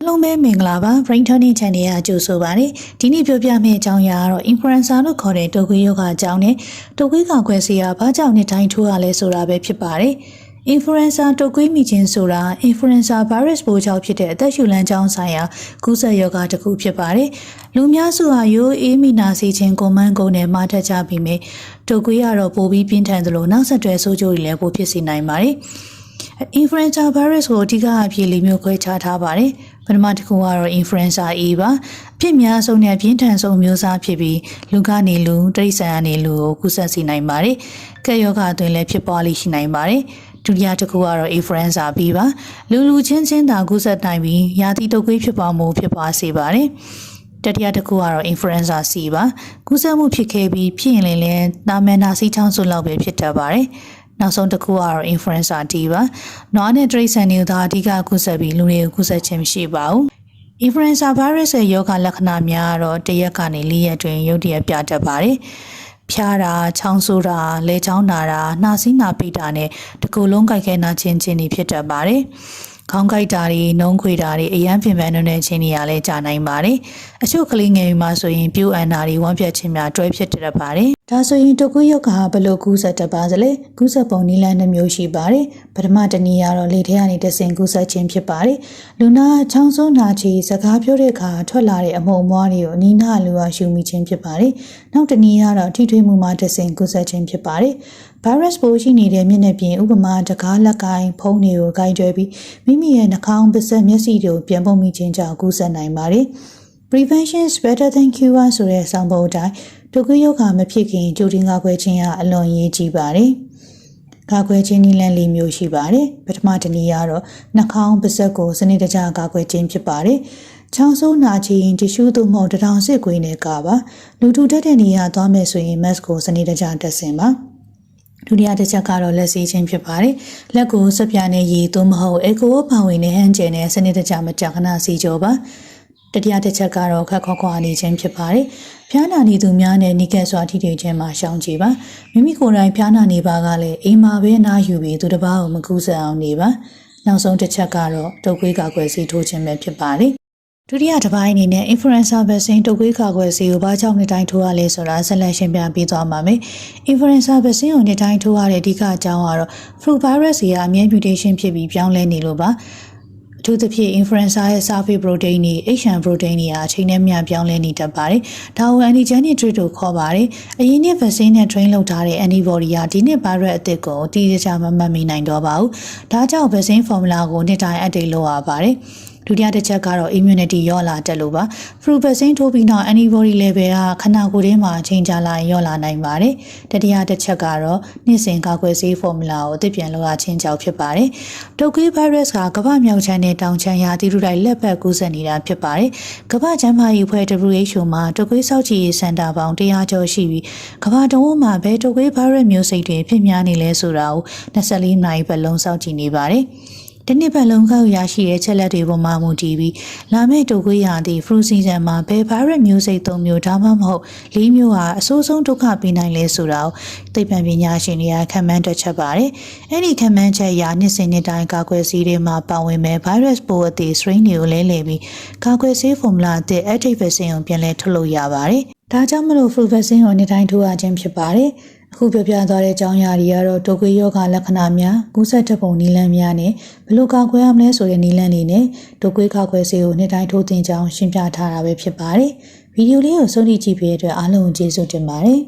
လုံးမဲမင်္ဂလာပါ Brain Training Channel ကကြိုဆိုပါရစေ။ဒီနေ့ပြောပြမယ့်အကြောင်းအရာကတော့ influencer လို့ခေါ်တဲ့တုပ်ကွေးရောဂါအကြောင်းနဲ့တုပ်ကွေးကာကွယ်ဆေးကဘာကြောင့်နှစ်တိုင်းထိုးရလဲဆိုတာပဲဖြစ်ပါတယ်။ influencer တုပ်ကွေးမိခြင်းဆိုတာ influencer virus ပိုးကြောင့်ဖြစ်တဲ့အသက်ရှူလမ်းကြောင်းဆိုင်ရာကူးစက်ရောဂါတစ်ခုဖြစ်ပါတယ်။လူများစုဟာရိုးအေးမိနာစေခြင်းကွန်မန်းကုန်းနဲ့မှားထက်ကြပြီးမြဲတုပ်ကွေးကတော့ပိုပြီးပြင်းထန်သလိုနောက်ဆက်တွဲဆိုးကျိုးတွေလည်းပိုဖြစ်စေနိုင်ပါတယ်။ influenza virus ကိုအဓိကအဖြစ်၄မျိုးခွဲခြားထားပါတယ်။ပထမတစ်ခုကတော့ influenza A ပါ။အဖြစ်များဆုံးနဲ့ပြင်းထန်ဆုံးမျိုးစားဖြစ်ပြီးလူကနေလူတိရစ္ဆာန်ကနေလူကိုကူးစက်စေနိုင်ပါတယ်။ကပ်ရောဂါအတွင်းလည်းဖြစ်ပွားလိရှိနိုင်ပါတယ်။ဒုတိယတစ်ခုကတော့ influenza B ပါ။လူချင်းချင်းသာကူးစက်နိုင်ပြီးရာသီတုပ်ကွေးဖြစ်ပွားမှုဖြစ်ပွားစေပါတယ်။တတိယတစ်ခုကတော့ influenza C ပါ။ကူးစက်မှုဖြစ်ခဲ့ပြီးဖြစ်ရင်လည်းနာမည်နာစီးချောင်းစွန်းလောက်ပဲဖြစ်တတ်ပါတယ်။နောက်ဆုံးတစ်ခုကတော့ influenza D ပါ။နွားနဲ့တိရစ္ဆာန်တွေသာအဓိကကူးစက်ပြီးလူတွေကိုကူးစက်ခြင်းမရှိပါဘူး။ influenza virus ရဲ့ရောဂါလက္ခဏာများကတော့တစ်ရက်ကနေ၄ရက်အတွင်းရုတ်တရက်ပြတတ်ပါတယ်။ဖျားတာ၊ချောင်းဆိုးတာ၊လဲချောင်းနာတာ၊နှာစေးနှာပိတ်တာနဲ့တစ်ကိုယ်လုံးကိုက်ခဲနာခြင်းတွေဖြစ်တတ်ပါတယ်။ခေါင်းကိုက်တာတွေနှုံးခွေတာတွေအယမ်းပင်ပန်းတဲ့ခြင်းတွေကလည်းကြာနိုင်ပါတယ်။အချို့ကလေးငယ်တွေမှာဆိုရင်ပြိုးအန်တာတွေဝမ်းပြတ်ခြင်းများတွဲဖြစ်တတ်ပါတယ်။ဒါဆိုရင်တုပ်ကွေးရောဂါဘယ်လိုကူးစက်တတ်ပါသလဲ။ကူးစက်ပုံနည်းလမ်းနှမျိုးရှိပါတယ်။ပထမတစ်နည်းကတော့လေထဲကနေတဆင့်ကူးစက်ခြင်းဖြစ်ပါတယ်။လူနာချောင်းဆိုးနာချီစကားပြောတဲ့အခါထွက်လာတဲ့အမှုန်အမွှားတွေကိုအနီးနားလူအားရှူမိခြင်းဖြစ်ပါတယ်။နောက်တစ်နည်းကတော့ထိထွေးမှုမှာတဆင့်ကူးစက်ခြင်းဖြစ်ပါတယ်။ virus ပိုးရှိနေတဲ့မျက်နှာပြင်ဥပမာတကားလက်ကိုင်းဖုံးတွေကိုဂိုင်းတွဲပြီးမိမိရဲ့နှာခေါင်းပါးစပ်မျက်စိတွေကိုပြန်ပုံမိခြင်းကြောင့်ကူးစက်နိုင်ပါတယ်။ Prevention is better than cure ဆိုတဲ့ဆောင်းပါးအတိုင်းတုပ်ကွေးရောဂါမဖြစ်ခင်ကြိုတင်ကာကွယ်ခြင်းဟာအလွန်အရေးကြီးပါတယ်။ကာကွယ်ခြင်းနည်းလမ်း၄မျိုးရှိပါတယ်။ပထမတစ်နည်းကတော့နှာခေါင်းပါးစပ်ကိုစနစ်တကျကာကွယ်ခြင်းဖြစ်ပါတယ်။ချောင်းဆိုးနာချီရင်တီရှူးသို့မဟုတ်တထောင်စစ်ကွေးနဲ့ကာပါလူထူထပ်တဲ့နေရာသွားမယ်ဆိုရင် mask ကိုစနစ်တကျတပ်ဆင်ပါဒုတိယတစ်ချက်ကတော့လက်ဆေးခြင်းဖြစ်ပါတယ်။လက်ကိုစပ်ပြားနဲ့ရေသို့မဟုတ်အယ်ကိုဟောပါဝင်တဲ့ဟန်ဂျယ်နဲ့စနစ်တကျမကြာခဏဆေးကြောပါ။တတိယတစ်ချက်ကတော့ခက်ခေါခွာနေခြင်းဖြစ်ပါတယ်။ဖျားနာနေသူများနဲ့နိကက်စွာထိတွေ့ခြင်းမှာရှောင်ကြဉ်ပါ။မိမိကိုယ်တိုင်ဖျားနာနေပါကလည်းအိမ်မှာပဲနားယူပြီးသူတစ်ပါးကိုမကူးစက်အောင်နေပါ။နောက်ဆုံးတစ်ချက်ကတော့တုပ်ကွေးကာကွယ်ဆေးထိုးခြင်းပဲဖြစ်ပါတယ်။ဒုတိယတစ်ပိုင်းအနေနဲ့ influenza vaccine တုပ်ကွေးကာကွယ်ဆေးကိုဘာကြောင့်နှစ်တိုင်းထိုးရလဲဆိုတာဆက်လက်ရှင်းပြပေးသွားပါမယ်။ influenza vaccine ကိုနှစ်တိုင်းထိုးရတဲ့အဓိကအကြောင်းကတော့ flu virus ရဲ့အမြဲ mutation ဖြစ်ပြီးပြောင်းလဲနေလို့ပါ။အထူးသဖြင့် influenza ရဲ့ surface protein တွေ HN protein တွေအချိန်နဲ့မျှပြောင်းလဲနေတတ်ပါတယ်။ဒါကို antigenic trait လို့ခေါ်ပါတယ်။အရင်နှစ် vaccine နဲ့ train လုပ်ထားတဲ့ antibody ကဒီနှစ် virus အသစ်ကိုတိကျကျမမှတ်မိနိုင်တော့ပါဘူး။ဒါကြောင့် vaccine formula ကိုနှစ်တိုင်း update လုပ်ရပါတယ်။ဒုတိယတစ်ချက်ကတော့ immunity လျော့လာတတ်လို့ပါ flu vaccine ထိုးပြီးနောက် antibody level ကခန္ဓာကိုယ်ထဲမှာချိန်ကြာလာရင်လျော့လာနိုင်ပါတယ်တတိယတစ်ချက်ကတော့နှစ်စဉ်ကာကွယ်ဆေး formula ကိုအသစ်ပြန်လုပ်ရခြင်းကြောင့်ဖြစ်ပါတယ်တုပ်ကွေး virus ကကမ္ဘာမြောက်ချမ်းနဲ့တောင်ချမ်းရာသီဥတုတိုင်းလက်ပတ်ကူးစက်နေတာဖြစ်ပါတယ်ကမ္ဘာ့ကျန်းမာရေးအဖွဲ့ WHO မှာတုပ်ကွေးစောင့်ကြည့်ရေးစင်တာပေါင်း100ကျော်ရှိပြီးကမ္ဘာတဝန်းမှာဘယ်တုပ်ကွေး virus မျိုးစိတ်တွေဖြစ်များနေလဲဆိုတာကို24နာရီပတ်လုံးစောင့်ကြည့်နေပါတယ်ဒီနှစ်ပတ်လုံးကောက်ရရှိတဲ့ချက်လက်တွေပေါ်မှာမူတည်ပြီးလာမယ့်တုပ်ကွေးရာသီ flu season မှာဘယ် virus မျိုးစိတ်3မျိုးဒါမှမဟုတ်4မျိုးဟာအဆိုးဆုံးဒုက္ခပေးနိုင်လဲဆိုတာကိုသိပ္ပံပညာရှင်တွေကခန့်မှန်းတွက်ချက်ပါတယ်။အဲ့ဒီခန့်မှန်းချက်အရနှစ်စဉ်နှစ်တိုင်းကာကွယ်ဆေးတွေမှာပါဝင်မဲ့ virus ပိုးအသစ် strain တွေကိုလဲလှယ်ပြီးကာကွယ်ဆေး formula အသစ် active vaccine ကိုပြန်လည်ထုတ်လုပ်ရပါတယ်။ဒါကြောင့်မလို့ flu vaccine ကိုနှစ်တိုင်းထိုးရခြင်းဖြစ်ပါတယ်။အခုပြောပြသွားတဲ့အကြောင်းအရာတွေကတော့တုပ်ကွေးရောဂါလက္ခဏာများကူးစက်တတ်ပုံနည်းလမ်းများနဲ့ဘယ်လိုကာကွယ်ရမလဲဆိုတဲ့နည်းလမ်းတွေနဲ့တုပ်ကွေးကာကွယ်ဆေးကိုနှစ်တိုင်းထိုးသင့်ကြောင်းရှင်းပြထားတာပဲဖြစ်ပါတယ်။ဗီဒီယိုလေးကိုဆုံးဖြတ်ကြည့်ပေးတဲ့အတွက်အားလုံးကိုကျေးဇူးတင်ပါတယ်။